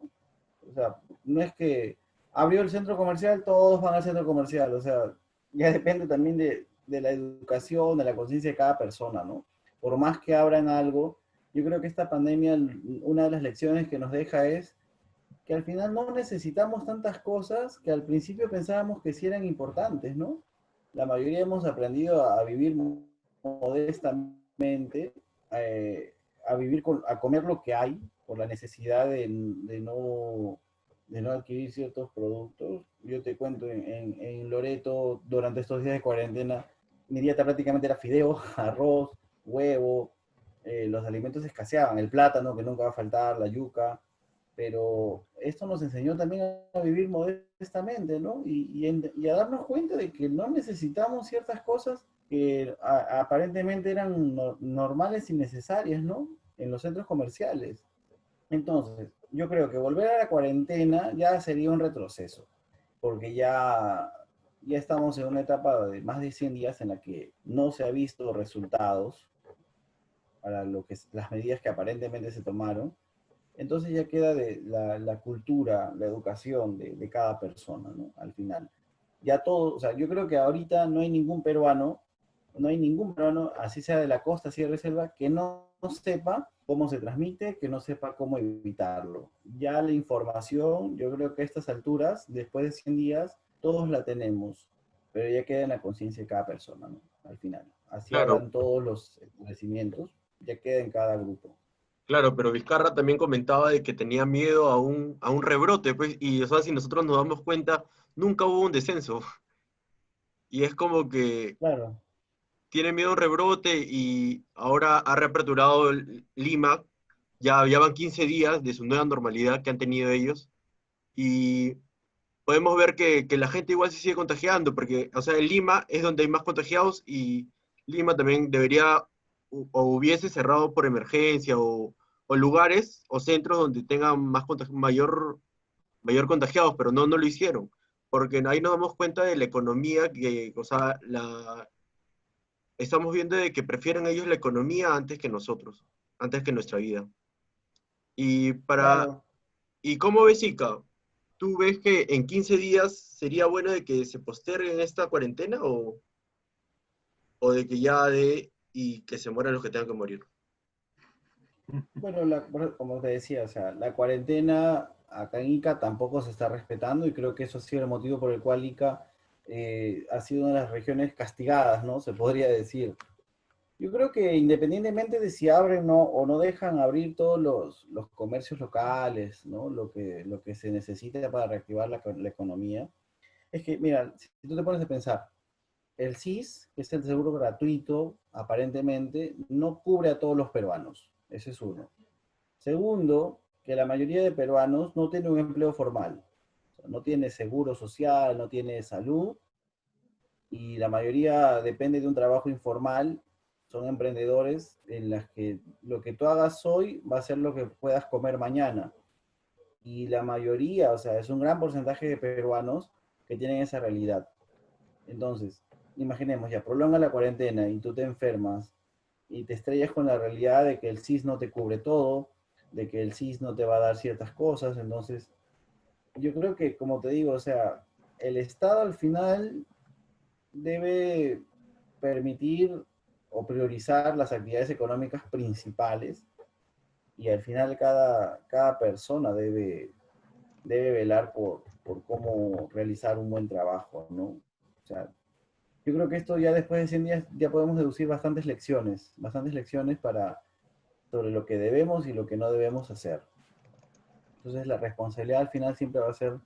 O sea, no es que abrió el centro comercial, todos van al centro comercial, o sea, ya depende también de la educación, de la conciencia de cada persona, ¿no? Por más que abran algo, yo creo que esta pandemia, una de las lecciones que nos deja es que al final no necesitamos tantas cosas que al principio pensábamos que sí eran importantes, ¿no? La mayoría hemos aprendido a vivir modestamente, a vivir a comer lo que hay por la necesidad de no adquirir ciertos productos. Yo te cuento, en Loreto, durante estos días de cuarentena, mi dieta prácticamente era fideo, arroz, huevo, los alimentos escaseaban, el plátano que nunca va a faltar, la yuca, pero esto nos enseñó también a vivir modestamente, ¿no? Y a darnos cuenta de que no necesitamos ciertas cosas que aparentemente eran normales y necesarias, ¿no? En los centros comerciales. Entonces, yo creo que volver a la cuarentena ya sería un retroceso, porque ya estamos en una etapa de más de 100 días en la que no se ha visto resultados para las medidas que aparentemente se tomaron. Entonces ya queda de la cultura, la educación de cada persona, ¿no? Al final. Ya todo, o sea, yo creo que ahorita no hay ningún peruano, así sea de la costa, así de reserva, que no sepa cómo se transmite, que no sepa cómo evitarlo. Ya la información, yo creo que a estas alturas, después de 100 días, todos la tenemos, pero ya queda en la conciencia de cada persona, ¿no? Al final. Así Claro, hagan todos los establecimientos, ya queda en cada grupo. claro, pero Vizcarra también comentaba de que tenía miedo a un rebrote, pues, y o sea, si nosotros nos damos cuenta, nunca hubo un descenso. Y es como que Claro. tiene miedo a un rebrote y ahora ha reaperturado Lima, ya van 15 días de su nueva normalidad que han tenido ellos, y podemos ver que la gente igual se sigue contagiando, porque, o sea, en Lima es donde hay más contagiados y Lima también debería o hubiese cerrado por emergencia o lugares o centros donde tengan mayor contagiados, pero no lo hicieron, porque ahí nos damos cuenta de la economía que, o sea, estamos viendo de que prefieren ellos la economía antes que nosotros, antes que nuestra vida. Y Claro, ¿y cómo ves, Ica? ¿Tú ves que en 15 días sería bueno de que se posterguen esta cuarentena o de que ya de y que se mueran los que tengan que morir? bueno, como te decía, o sea, la cuarentena acá en Ica tampoco se está respetando y creo que eso ha sido el motivo por el cual Ica ha sido una de las regiones castigadas, ¿no? Se podría decir. Yo creo que independientemente de si abren o no dejan abrir todos los comercios locales, ¿no? Lo que se necesita para reactivar la economía, es que, mira, si tú te pones a pensar, el SIS, que es el seguro gratuito, aparentemente, no cubre a todos los peruanos. Ese es uno. Segundo, que la mayoría de peruanos no tiene un empleo formal. O sea, no tiene seguro social, no tiene salud, y la mayoría depende de un trabajo informal. Son emprendedores en las que lo que tú hagas hoy va a ser lo que puedas comer mañana. Y la mayoría, o sea, es un gran porcentaje de peruanos que tienen esa realidad. Entonces, imaginemos, ya prolonga la cuarentena y tú te enfermas y te estrellas con la realidad de que el SIS no te cubre todo, de que el SIS no te va a dar ciertas cosas. Entonces, yo creo que, como te digo, o sea, el Estado al final debe permitir o priorizar las actividades económicas principales y al final cada persona debe velar por cómo realizar un buen trabajo, ¿no? O sea, yo creo que esto ya después de 100 días ya podemos deducir bastantes lecciones sobre lo que debemos y lo que no debemos hacer. Entonces la responsabilidad al final siempre va a ser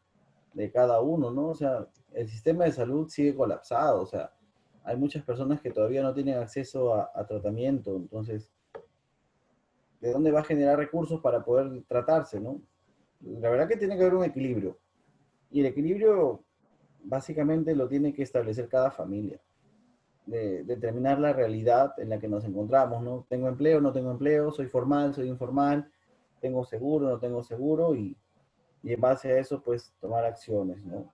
de cada uno, ¿no? O sea, el sistema de salud sigue colapsado, o sea, hay muchas personas que todavía no tienen acceso a tratamiento, entonces, ¿de dónde va a generar recursos para poder tratarse, ¿no? La verdad que tiene que haber un equilibrio, y el equilibrio básicamente lo tiene que establecer cada familia, de determinar la realidad en la que nos encontramos, ¿no? Tengo empleo, no tengo empleo, soy formal, soy informal, tengo seguro, no tengo seguro, y en base a eso, pues, tomar acciones, ¿no?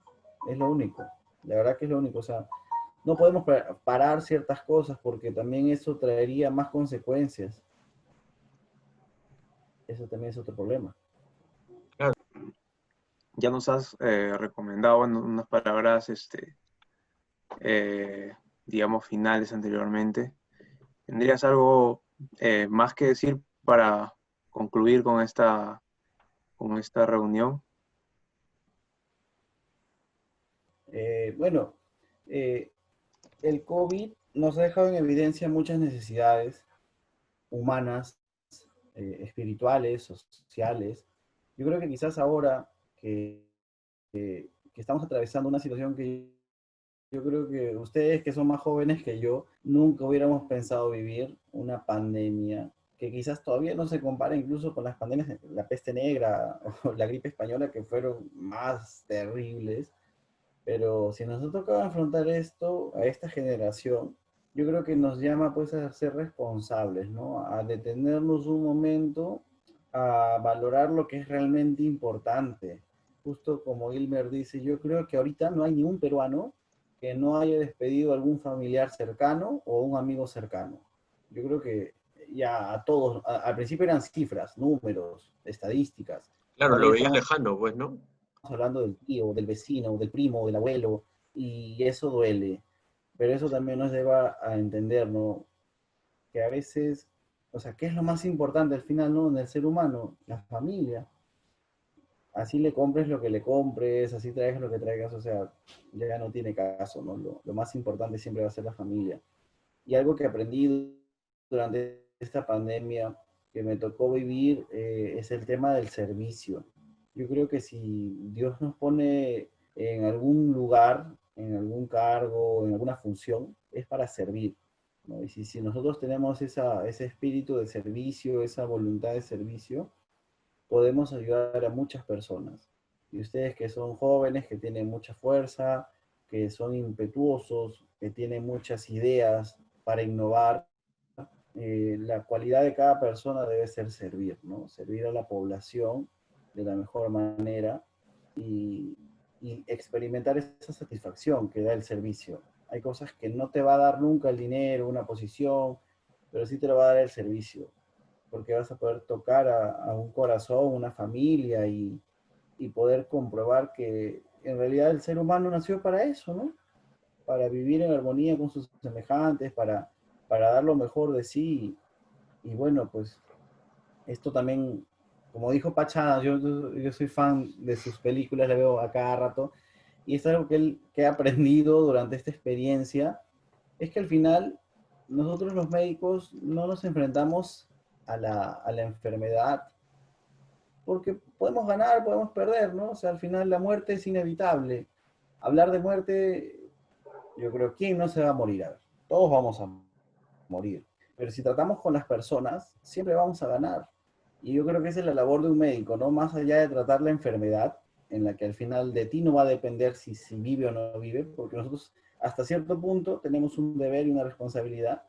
Es lo único, la verdad que es lo único, o sea, no podemos parar ciertas cosas porque también eso traería más consecuencias. Eso también es otro problema. Claro. Ya nos has recomendado en unas palabras, eh, digamos, finales anteriormente. ¿Tendrías algo más que decir para concluir con esta reunión? Bueno, eh, el COVID nos ha dejado en evidencia muchas necesidades humanas, espirituales, sociales. Yo creo que quizás ahora que estamos atravesando una situación que yo creo que ustedes que son más jóvenes que yo, nunca hubiéramos pensado vivir una pandemia que quizás todavía no se compara incluso con las pandemias de la peste negra o la gripe española que fueron más terribles. Pero si nos ha tocado afrontar esto a esta generación, yo creo que nos llama pues a ser responsables, ¿no? A detenernos un momento, a valorar lo que es realmente importante. Justo como Gilmer dice, yo creo que ahorita no hay ni un peruano que no haya despedido a algún familiar cercano o un amigo cercano. Yo creo que ya a todos, al principio eran cifras, números, estadísticas. Claro, Ahora lo ya veías estamos lejano, pues, ¿no? hablando del tío, del vecino, del primo, del abuelo, y eso duele. Pero eso también nos lleva a entender, ¿no? Que a veces, o sea, ¿qué es lo más importante al final, ¿no? En el ser humano? La familia. Así le compres lo que le compres, así traigas lo que traigas, o sea, ya no tiene caso, ¿no? Lo más importante siempre va a ser la familia. Y algo que aprendí durante esta pandemia que me tocó vivir es el tema del servicio. Yo creo que si Dios nos pone en algún lugar, en algún cargo, en alguna función, es para servir, ¿no? Y si nosotros tenemos ese espíritu de servicio, esa voluntad de servicio, podemos ayudar a muchas personas. Y ustedes que son jóvenes, que tienen mucha fuerza, que son impetuosos, que tienen muchas ideas para innovar, la cualidad de cada persona debe ser servir, ¿no? Servir a la población de la mejor manera y, y experimentar esa satisfacción que da el servicio. Hay cosas que no te va a dar nunca el dinero, una posición, pero sí te lo va a dar el servicio porque vas a poder tocar a un corazón, una familia y poder comprobar que en realidad el ser humano nació para eso, ¿no? Para vivir en armonía con sus semejantes, para dar lo mejor de sí. Y bueno, pues esto también, como dijo Pachá, yo soy fan de sus películas, la veo a cada rato, y es algo que he aprendido durante esta experiencia, es que al final nosotros los médicos no nos enfrentamos a la enfermedad porque podemos ganar, podemos perder, ¿no? O sea, al final la muerte es inevitable. Hablar de muerte, yo creo, ¿quién no se va a morir? A ver, todos vamos a morir. Pero si tratamos con las personas, siempre vamos a ganar. Y yo creo que esa es la labor de un médico, ¿no? Más allá de tratar la enfermedad, en la que al final de ti no va a depender si vive o no vive, porque nosotros hasta cierto punto tenemos un deber y una responsabilidad.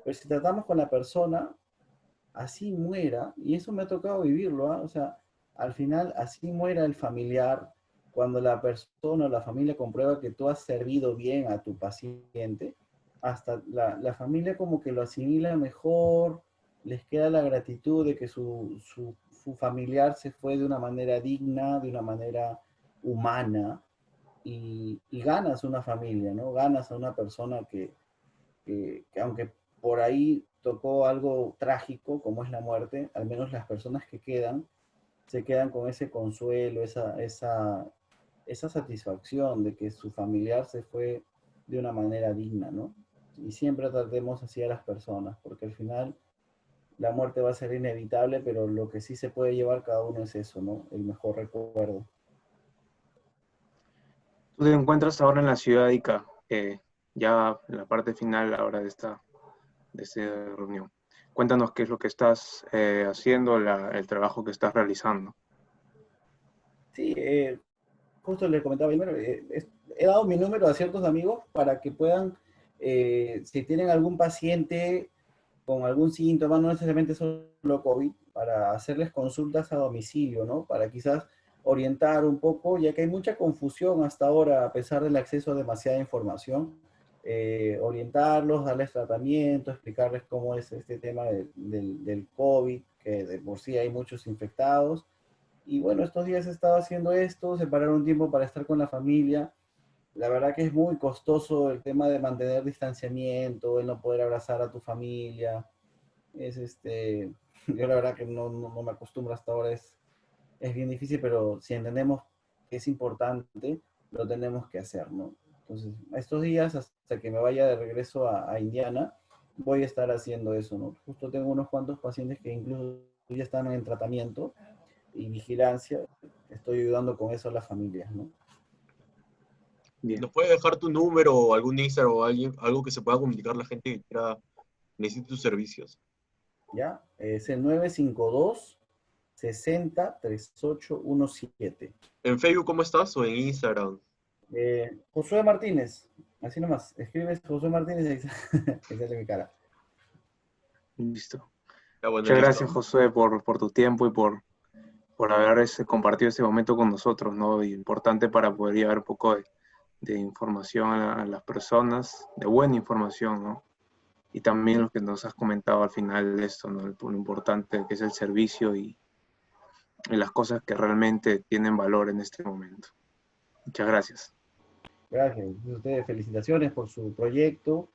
Pero si tratamos con la persona, así muera, y eso me ha tocado vivirlo, ¿ah? O sea, al final así muera el familiar, cuando la persona o la familia comprueba que tú has servido bien a tu paciente, hasta la familia como que lo asimila mejor, les queda la gratitud de que su familiar se fue de una manera digna, de una manera humana, y ganas una familia, ¿no? Ganas a una persona que aunque por ahí tocó algo trágico como es la muerte, al menos las personas que quedan se quedan con ese consuelo, esa satisfacción de que su familiar se fue de una manera digna, ¿no? Y siempre tratemos así a las personas, porque al final la muerte va a ser inevitable, pero lo que sí se puede llevar cada uno es eso, ¿no? El mejor recuerdo. Tú te encuentras ahora en la ciudad de Ica, ya en la parte final ahora de esta reunión. Cuéntanos qué es lo que estás haciendo, el trabajo que estás realizando. Sí, justo le comentaba primero, he dado mi número a ciertos amigos para que puedan, si tienen algún paciente con algún síntoma, no necesariamente solo COVID, para hacerles consultas a domicilio, ¿no? Para quizás orientar un poco, ya que hay mucha confusión hasta ahora, a pesar del acceso a demasiada información, orientarlos, darles tratamiento, explicarles cómo es este tema del COVID, que de por sí hay muchos infectados. Y bueno, estos días he estado haciendo esto, separar un tiempo para estar con la familia. La verdad que es muy costoso el tema de mantener distanciamiento, el no poder abrazar a tu familia. Yo la verdad que no me acostumbro hasta ahora, es bien difícil, pero si entendemos que es importante, lo tenemos que hacer, ¿no? Entonces, estos días, hasta que me vaya de regreso a Indiana, voy a estar haciendo eso, ¿no? Justo tengo unos cuantos pacientes que incluso ya están en tratamiento y vigilancia. Estoy ayudando con eso a las familias, ¿no? Bien. ¿Nos puedes dejar tu número o algún Instagram o alguien, algo que se pueda comunicar la gente que quiera, necesite tus servicios? ¿Ya? Es el 952 60 3817. ¿En Facebook cómo estás o en Instagram? Josué Martínez, así nomás. Escribes Josué Martínez y sale mi cara. Listo. Ya, bueno, Muchas listo. gracias, Josué, por tu tiempo y por haber compartido este momento con nosotros, ¿no? Y importante para poder llevar un poco de información a las personas, de buena información, ¿no? Y también lo que nos has comentado al final de esto, ¿no? Lo importante que es el servicio y las cosas que realmente tienen valor en este momento. Muchas gracias. Gracias. Ustedes, felicitaciones por su proyecto.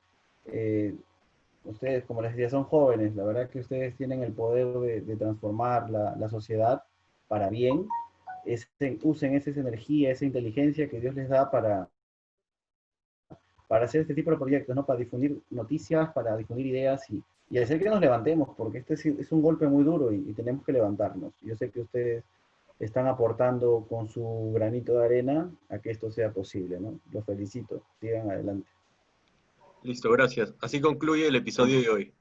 Ustedes, como les decía, son jóvenes. La verdad que ustedes tienen el poder de transformar la sociedad para bien. Usen esa energía, esa inteligencia que Dios les da para hacer este tipo de proyectos, ¿no? Para difundir noticias, para difundir ideas y hacer que nos levantemos, porque este es un golpe muy duro y tenemos que levantarnos. Yo sé que ustedes están aportando con su granito de arena a que esto sea posible, ¿no? Los felicito. Sigan adelante. Listo, gracias. Así concluye el episodio de hoy.